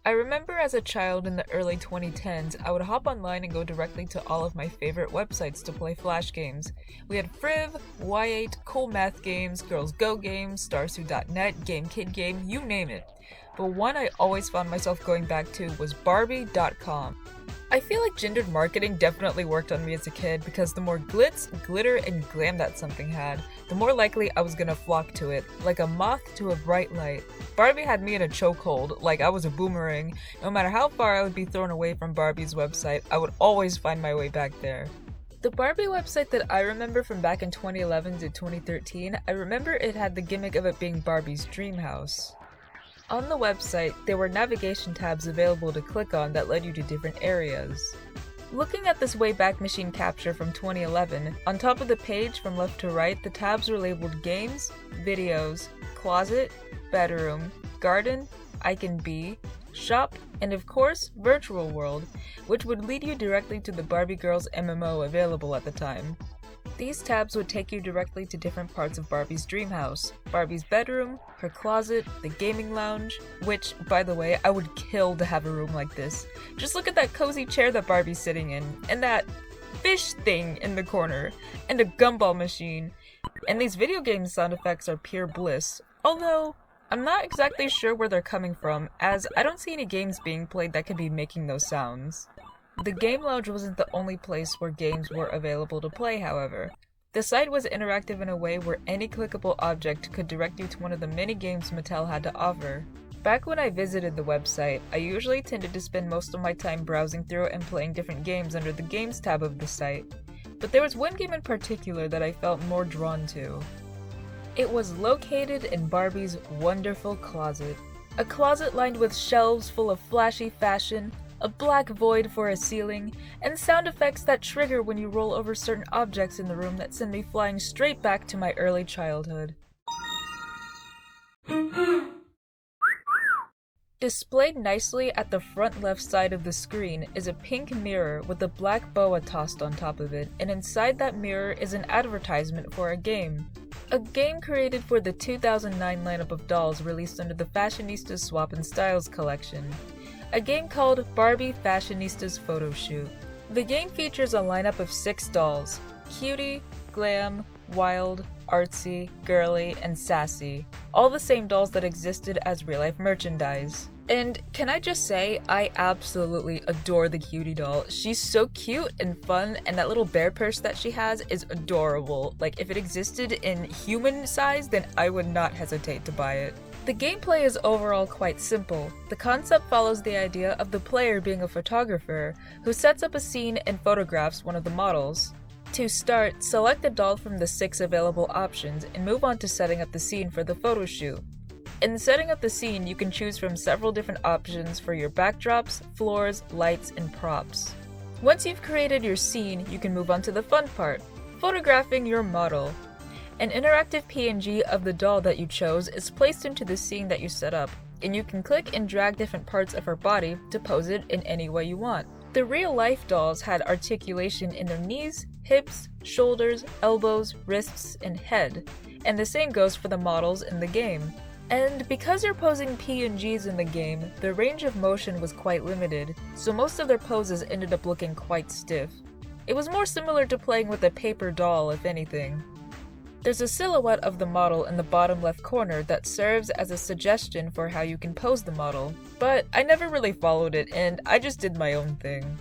I remember as a child in the early 2010s, I would hop online and go directly to all of my favorite websites to play Flash games. We had Friv, Y8, Cool Math Games, Girls Go Games, Starsu.net, GameKid Game, you name it. But one I always found myself going back to was Barbie.com. I feel like gendered marketing definitely worked on me as a kid because the more glitz, glitter, and glam that something had, the more likely I was gonna flock to it, like a moth to a bright light. Barbie had me in a chokehold, like I was a boomerang. No matter how far I would be thrown away from Barbie's website, I would always find my way back there. The Barbie website that I remember from back in 2011 to 2013, I remember it had the gimmick of it being Barbie's dream house. On the website, there were navigation tabs available to click on that led you to different areas. Looking at this Wayback Machine capture from 2011, on top of the page from left to right, the tabs were labeled Games, Videos, Closet, Bedroom, Garden, I Can Be, Shop, and of course, Virtual World, which would lead you directly to the Barbie Girls MMO available at the time. These tabs would take you directly to different parts of Barbie's dream house. Barbie's bedroom, her closet, the gaming lounge, which, by the way, I would kill to have a room like this. Just look at that cozy chair that Barbie's sitting in, and that fish thing in the corner, and a gumball machine. And these video game sound effects are pure bliss, although I'm not exactly sure where they're coming from, as I don't see any games being played that could be making those sounds. The Game Lounge wasn't the only place where games were available to play, however. The site was interactive in a way where any clickable object could direct you to one of the many games Mattel had to offer. Back when I visited the website, I usually tended to spend most of my time browsing through and playing different games under the Games tab of the site. But there was one game in particular that I felt more drawn to. It was located in Barbie's wonderful closet. A closet lined with shelves full of flashy fashion, a black void for a ceiling, and sound effects that trigger when you roll over certain objects in the room that send me flying straight back to my early childhood. Displayed nicely at the front left side of the screen is a pink mirror with a black boa tossed on top of it, and inside that mirror is an advertisement for a game. A game created for the 2009 lineup of dolls released under the Fashionistas Swap and Styles collection. A game called Barbie Fashionistas Photoshoot. The game features a lineup of 6 dolls: cutie, glam, wild, artsy, girly, and sassy. All the same dolls that existed as real-life merchandise. And can I just say, I absolutely adore the cutie doll. She's so cute and fun, and that little bear purse that she has is adorable. Like, if it existed in human size, then I would not hesitate to buy it. The gameplay is overall quite simple. The concept follows the idea of the player being a photographer who sets up a scene and photographs one of the models. To start, select a doll from the 6 available options and move on to setting up the scene for the photo shoot. In setting up the scene, you can choose from several different options for your backdrops, floors, lights, and props. Once you've created your scene, you can move on to the fun part, photographing your model. An interactive PNG of the doll that you chose is placed into the scene that you set up, and you can click and drag different parts of her body to pose it in any way you want. The real-life dolls had articulation in their knees, hips, shoulders, elbows, wrists, and head, and the same goes for the models in the game. And because you're posing PNGs in the game, the range of motion was quite limited, so most of their poses ended up looking quite stiff. It was more similar to playing with a paper doll, if anything. There's a silhouette of the model in the bottom left corner that serves as a suggestion for how you can pose the model, but I never really followed it and I just did my own thing.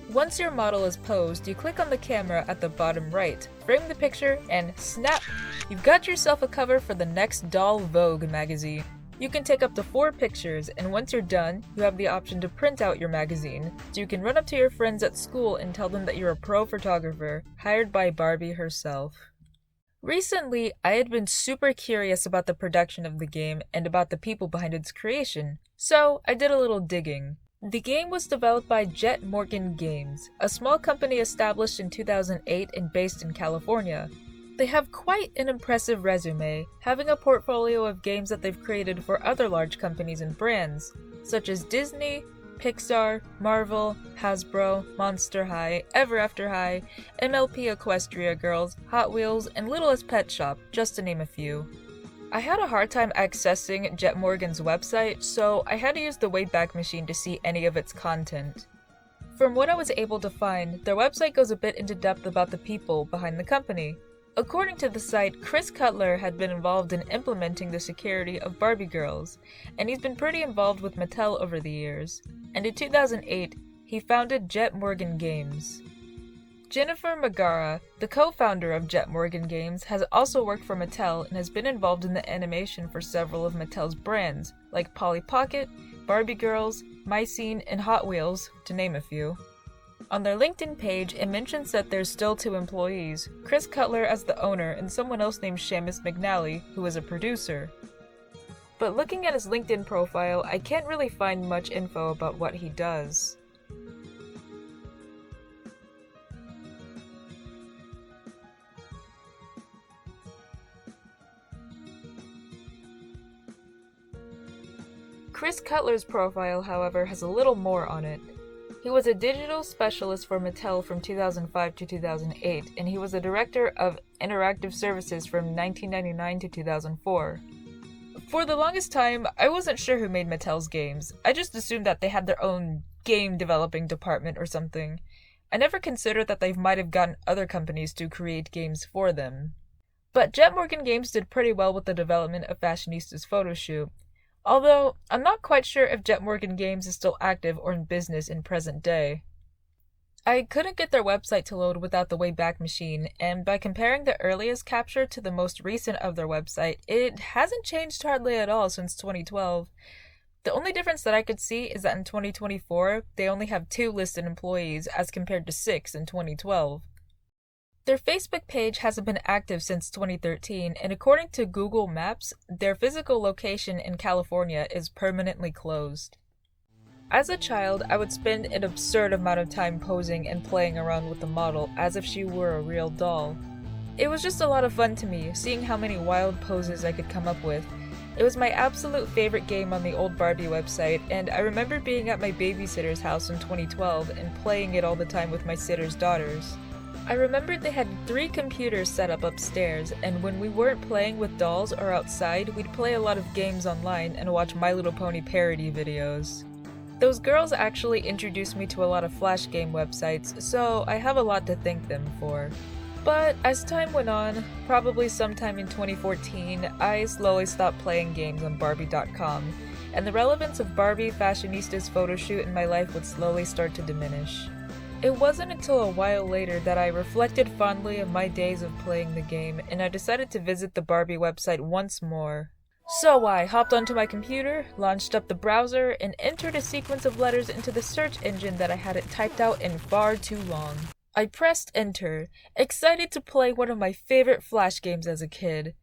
Once your model is posed, you click on the camera at the bottom right, frame the picture, and snap! You've got yourself a cover for the next Doll Vogue magazine. You can take up to 4 pictures, and once you're done, you have the option to print out your magazine, so you can run up to your friends at school and tell them that you're a pro photographer, hired by Barbie herself. Recently, I had been super curious about the production of the game and about the people behind its creation, so I did a little digging. The game was developed by Jet Morgan Games, a small company established in 2008 and based in California. They have quite an impressive resume, having a portfolio of games that they've created for other large companies and brands, such as Disney, Pixar, Marvel, Hasbro, Monster High, Ever After High, MLP Equestria Girls, Hot Wheels, and Littlest Pet Shop, just to name a few. I had a hard time accessing Jet Morgan's website, so I had to use the Wayback Machine to see any of its content. From what I was able to find, their website goes a bit into depth about the people behind the company. According to the site, Chris Cutler had been involved in implementing the security of Barbie girls, and he's been pretty involved with Mattel over the years. And in 2008, he founded Jet Morgan Games. Jennifer Magara, the co-founder of Jet Morgan Games, has also worked for Mattel and has been involved in the animation for several of Mattel's brands, like Polly Pocket, Barbie Girls, Mycene, and Hot Wheels, to name a few. On their LinkedIn page, it mentions that there's still 2 employees, Chris Cutler as the owner and someone else named Seamus McNally, who is a producer. But looking at his LinkedIn profile, I can't really find much info about what he does. Chris Cutler's profile, however, has a little more on it. He was a digital specialist for Mattel from 2005 to 2008, and he was a director of interactive services from 1999 to 2004. For the longest time, I wasn't sure who made Mattel's games. I just assumed that they had their own game developing department or something. I never considered that they might have gotten other companies to create games for them. But Jet Morgan Games did pretty well with the development of Fashionistas Photoshoot. Although, I'm not quite sure if Jet Morgan Games is still active or in business in present day. I couldn't get their website to load without the Wayback Machine, and by comparing the earliest capture to the most recent of their website, it hasn't changed hardly at all since 2012. The only difference that I could see is that in 2024, they only have 2 listed employees as compared to 6 in 2012. Their Facebook page hasn't been active since 2013, and according to Google Maps, their physical location in California is permanently closed. As a child, I would spend an absurd amount of time posing and playing around with the model as if she were a real doll. It was just a lot of fun to me, seeing how many wild poses I could come up with. It was my absolute favorite game on the old Barbie website, and I remember being at my babysitter's house in 2012 and playing it all the time with my sitter's daughters. I remembered they had 3 computers set up upstairs, and when we weren't playing with dolls or outside, we'd play a lot of games online and watch My Little Pony parody videos. Those girls actually introduced me to a lot of Flash game websites, so I have a lot to thank them for. But as time went on, probably sometime in 2014, I slowly stopped playing games on Barbie.com, and the relevance of Barbie Fashionistas Photoshoot in my life would slowly start to diminish. It wasn't until a while later that I reflected fondly of my days of playing the game, and I decided to visit the Barbie website once more. So I hopped onto my computer, launched up the browser, and entered a sequence of letters into the search engine that I hadn't typed out in far too long. I pressed enter, excited to play one of my favorite Flash games as a kid,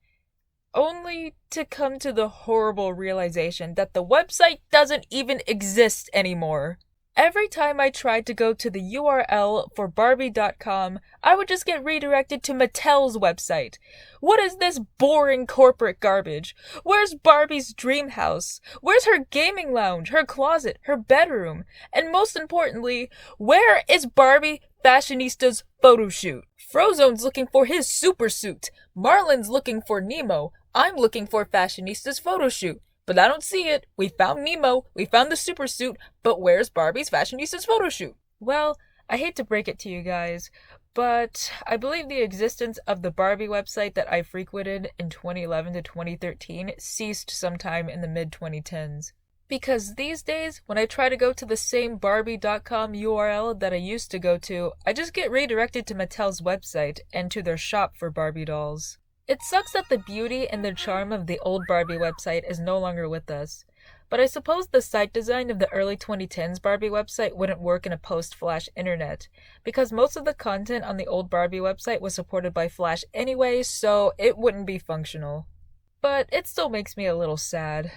only to come to the horrible realization that the website doesn't even exist anymore. Every time I tried to go to the URL for Barbie.com, I would just get redirected to Mattel's website. What is this boring corporate garbage? Where's Barbie's dream house? Where's her gaming lounge, her closet, her bedroom? And most importantly, where is Barbie Fashionistas Photoshoot? Frozone's looking for his super suit. Marlin's looking for Nemo. I'm looking for Fashionistas Photoshoot. But I don't see it. We found Nemo, we found the super suit, but where's Barbie's Fashionistas Photoshoot? Well, I hate to break it to you guys, but I believe the existence of the Barbie website that I frequented in 2011 to 2013 ceased sometime in the mid-2010s. Because these days, when I try to go to the same Barbie.com URL that I used to go to, I just get redirected to Mattel's website and to their shop for Barbie dolls. It sucks that the beauty and the charm of the old Barbie website is no longer with us, but I suppose the site design of the early 2010s Barbie website wouldn't work in a post-Flash internet, because most of the content on the old Barbie website was supported by Flash anyway, so it wouldn't be functional. But it still makes me a little sad.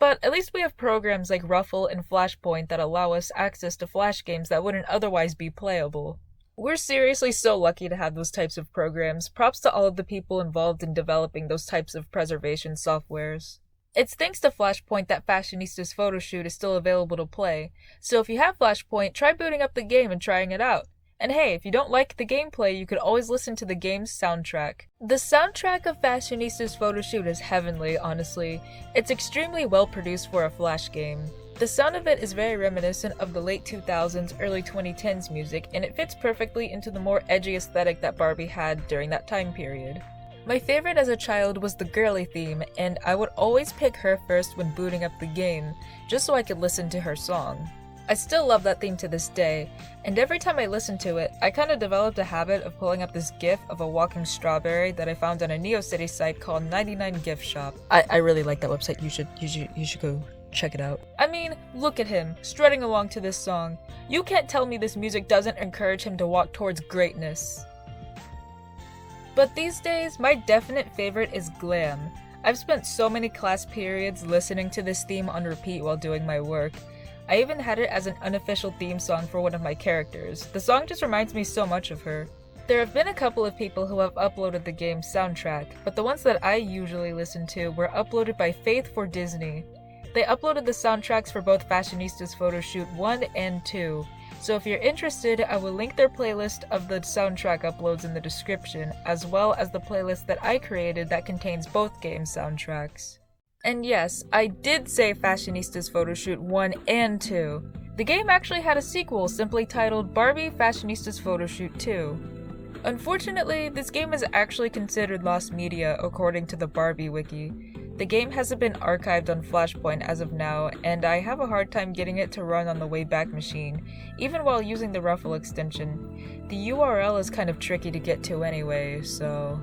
But at least we have programs like Ruffle and Flashpoint that allow us access to Flash games that wouldn't otherwise be playable. We're seriously so lucky to have those types of programs. Props to all of the people involved in developing those types of preservation softwares. It's thanks to Flashpoint that Fashionistas Photoshoot is still available to play, so if you have Flashpoint, try booting up the game and trying it out. And hey, if you don't like the gameplay, you could always listen to the game's soundtrack. The soundtrack of Fashionistas Photoshoot is heavenly, honestly. It's extremely well produced for a Flash game. The sound of it is very reminiscent of the late 2000s, early 2010s music, and it fits perfectly into the more edgy aesthetic that Barbie had during that time period. My favorite as a child was the girly theme, and I would always pick her first when booting up the game, just so I could listen to her song. I still love that theme to this day, and every time I listen to it, I kinda developed a habit of pulling up this gif of a walking strawberry that I found on a NeoCity site called 99 Gift Shop. I really like that website. You should go check it out. I mean, look at him, strutting along to this song. You can't tell me this music doesn't encourage him to walk towards greatness. But these days, my definite favorite is Glam. I've spent so many class periods listening to this theme on repeat while doing my work. I even had it as an unofficial theme song for one of my characters. The song just reminds me so much of her. There have been a couple of people who have uploaded the game's soundtrack, but the ones that I usually listen to were uploaded by Faith for Disney. They uploaded the soundtracks for both Fashionistas Photoshoot 1 and 2, so if you're interested, I will link their playlist of the soundtrack uploads in the description, as well as the playlist that I created that contains both game soundtracks. And yes, I did say Fashionistas Photoshoot 1 and 2. The game actually had a sequel simply titled Barbie Fashionistas Photoshoot 2. Unfortunately, this game is actually considered lost media according to the Barbie wiki. The game hasn't been archived on Flashpoint as of now, and I have a hard time getting it to run on the Wayback Machine, even while using the Ruffle extension. The URL is kind of tricky to get to anyway, so...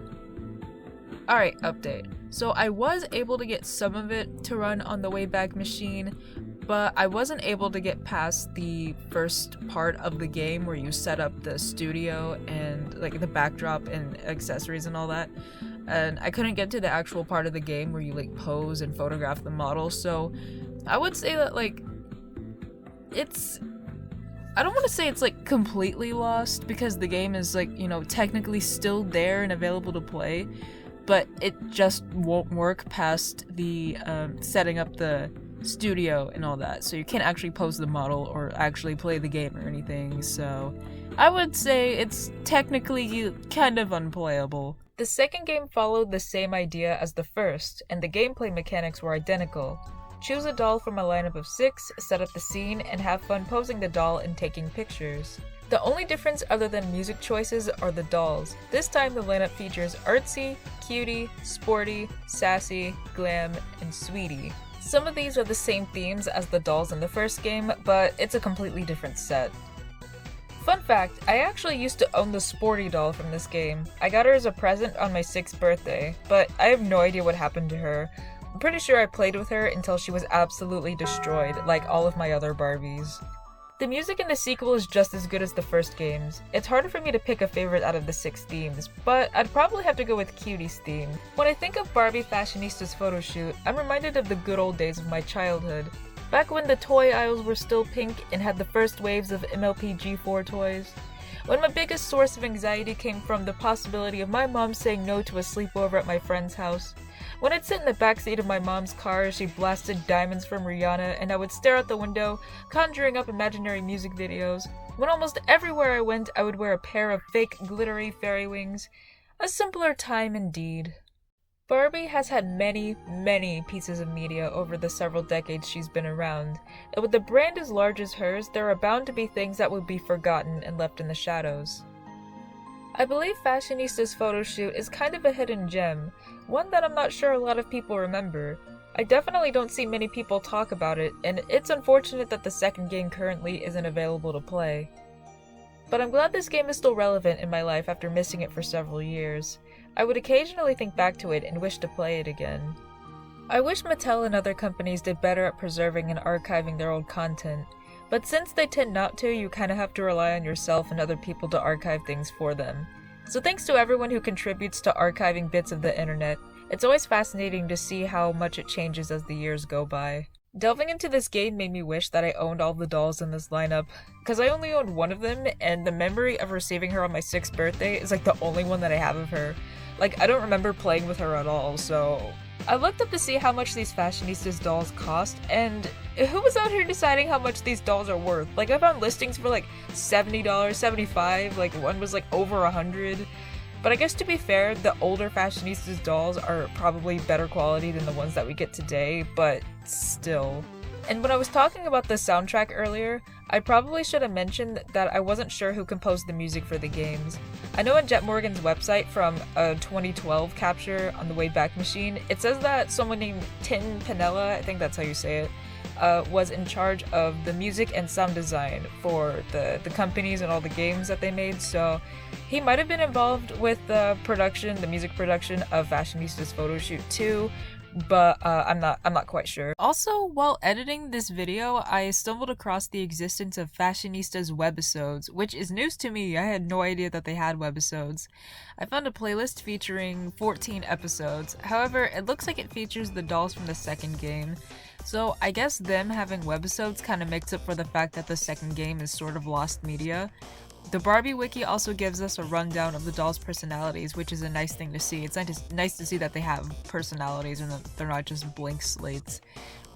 Alright, update. So I was able to get some of it to run on the Wayback Machine, but I wasn't able to get past the first part of the game where you set up the studio and like the backdrop and accessories and all that. And I couldn't get to the actual part of the game where you like pose and photograph the model, so I would say that like I don't want to say it's like completely lost because the game is like, you know, technically still there and available to play, but it just won't work past the setting up the studio and all that, so you can't actually pose the model or actually play the game or anything, so I would say it's technically kind of unplayable. The second game followed the same idea as the first, and the gameplay mechanics were identical. Choose a doll from a lineup of 6, set up the scene, and have fun posing the doll and taking pictures. The only difference other than music choices are the dolls. This time the lineup features Artsy, Cutie, Sporty, Sassy, Glam, and Sweetie. Some of these are the same themes as the dolls in the first game, but it's a completely different set. Fun fact, I actually used to own the Sporty doll from this game. I got her as a present on my 6th birthday, but I have no idea what happened to her. I'm pretty sure I played with her until she was absolutely destroyed, like all of my other Barbies. The music in the sequel is just as good as the first games. It's harder for me to pick a favorite out of the 6 themes, but I'd probably have to go with Cutie's theme. When I think of Barbie Fashionistas Photoshoot, I'm reminded of the good old days of my childhood. Back when the toy aisles were still pink and had the first waves of MLP G4 toys. When my biggest source of anxiety came from the possibility of my mom saying no to a sleepover at my friend's house. When I'd sit in the backseat of my mom's car as she blasted Diamonds from Rihanna and I would stare out the window, conjuring up imaginary music videos. When almost everywhere I went I would wear a pair of fake glittery fairy wings. A simpler time indeed. Barbie has had many pieces of media over the several decades she's been around, and with a brand as large as hers, there are bound to be things that would be forgotten and left in the shadows. I believe Fashionistas Photoshoot is kind of a hidden gem, one that I'm not sure a lot of people remember. I definitely don't see many people talk about it, and it's unfortunate that the second game currently isn't available to play. But I'm glad this game is still relevant in my life after missing it for several years. I would occasionally think back to it and wish to play it again. I wish Mattel and other companies did better at preserving and archiving their old content, but since they tend not to, you kinda have to rely on yourself and other people to archive things for them. So thanks to everyone who contributes to archiving bits of the internet. It's always fascinating to see how much it changes as the years go by. Delving into this game made me wish that I owned all the dolls in this lineup, because I only owned one of them, and the memory of receiving her on my 6th birthday is like the only one that I have of her. Like, I don't remember playing with her at all, so I looked up to see how much these Fashionistas dolls cost, and who was out here deciding how much these dolls are worth? Like, I found listings for like $70, $75, like one was like over $100. But I guess to be fair, the older Fashionistas dolls are probably better quality than the ones that we get today, but still. And when I was talking about the soundtrack earlier, I probably should have mentioned that I wasn't sure who composed the music for the games. I know on Jet Morgan's website from a 2012 capture on the Wayback Machine, it says that someone named Panella, I think that's how you say it, was in charge of the music and sound design for the companies and all the games that they made, so he might have been involved with the music production of Fashionistas Photoshoot 2, but I'm not quite sure. Also, while editing this video, I stumbled across the existence of Fashionistas webisodes, which is news to me. I had no idea that they had webisodes. I found a playlist featuring 14 episodes. However, it looks like it features the dolls from the second game. So I guess them having webisodes kind of makes up for the fact that the second game is sort of lost media. The Barbie wiki also gives us a rundown of the dolls' personalities, which is a nice thing to see. It's nice to see that they have personalities and that they're not just blank slates.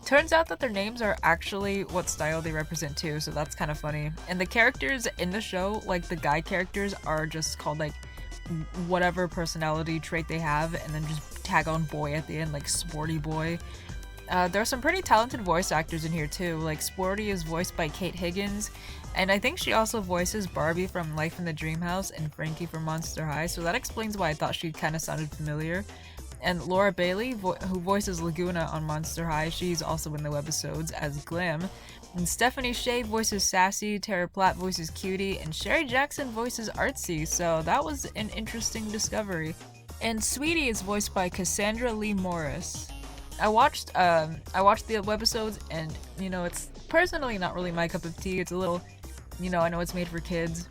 Turns out that their names are actually what style they represent too, so that's kind of funny. And the characters in the show, like the guy characters, are just called like whatever personality trait they have, and then just tag on boy at the end, like Sporty Boy. There are some pretty talented voice actors in here too, like Sporty is voiced by Kate Higgins, and I think she also voices Barbie from Life in the Dream House and Frankie from Monster High, so that explains why I thought she kind of sounded familiar. And Laura Bailey, who voices Laguna on Monster High, she's also in the webisodes as Glam. And Stephanie Shea voices Sassy, Tara Platt voices Cutie, and Sherry Jackson voices Artsy, so that was an interesting discovery. And Sweetie is voiced by Cassandra Lee Morris. I watched the webisodes, and you know, it's personally not really my cup of tea. It's a little, you know, I know it's made for kids.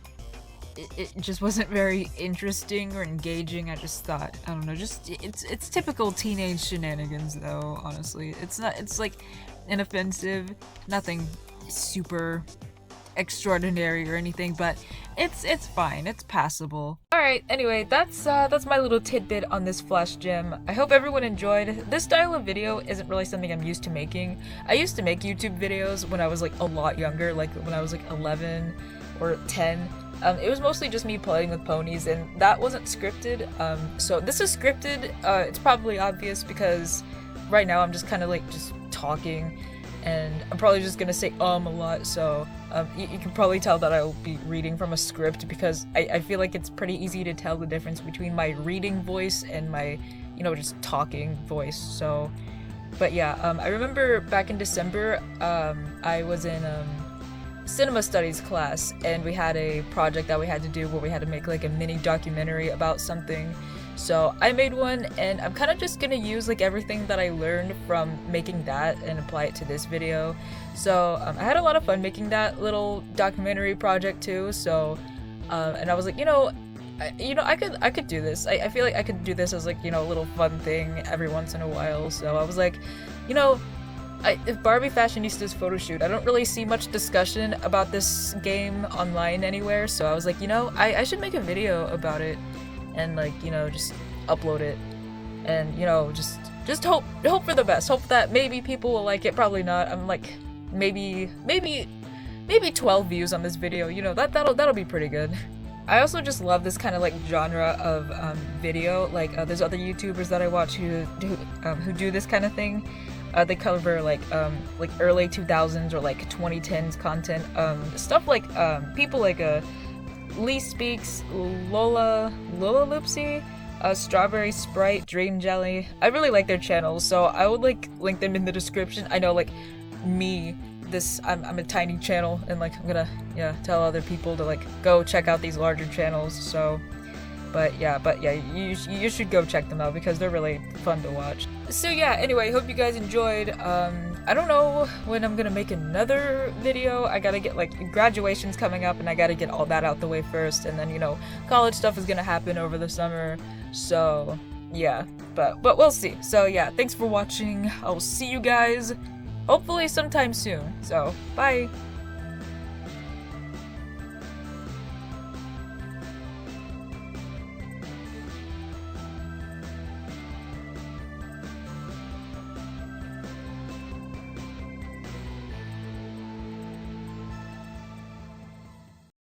It just wasn't very interesting or engaging. I just thought, I don't know, just it's typical teenage shenanigans though, honestly. It's like inoffensive, nothing super extraordinary or anything, but it's fine, it's passable. Alright, anyway, that's my little tidbit on this flash gem. I hope everyone enjoyed. This style of video isn't really something I'm used to making. I used to make YouTube videos when I was like a lot younger, like when I was like 11 or 10. It was mostly just me playing with ponies, and that wasn't scripted. So this is scripted. It's probably obvious because right now I'm just kind of like just talking, and I'm probably just gonna say a lot, so you can probably tell that I will be reading from a script because I feel like it's pretty easy to tell the difference between my reading voice and my, you know, just talking voice. So, but yeah, I remember back in December, I was in cinema studies class, and we had a project that we had to do where we had to make like a mini documentary about something. So I made one, and I'm kind of just gonna use like everything that I learned from making that and apply it to this video. So I had a lot of fun making that little documentary project too. So and I was like, I could do this. I feel like I could do this as like, you know, a little fun thing every once in a while. So I was like, if Barbie Fashionistas Photoshoot, I don't really see much discussion about this game online anywhere. So I was like, I should make a video about it. And like, just upload it, and just hope for the best. Hope that maybe people will like it. Probably not. I'm like maybe 12 views on this video. That'll be pretty good. I also just love this kind of like genre of video. Like there's other YouTubers that I watch who do this kind of thing. They cover like early 2000s or like 2010s content. Stuff like people like Lee Speaks, Lola Loopsy, Strawberry Sprite, Dream Jelly. I really like their channels, so I would like link them in the description. I know like me, I'm a tiny channel, and like I'm gonna tell other people to like go check out these larger channels. So but yeah, you should go check them out because they're really fun to watch. So yeah, anyway, hope you guys enjoyed. I don't know when I'm gonna make another video. I gotta get like graduation's coming up, and I gotta get all that out the way first, and then college stuff is gonna happen over the summer. So yeah, but we'll see. So yeah, thanks for watching. I'll see you guys hopefully sometime soon. So bye.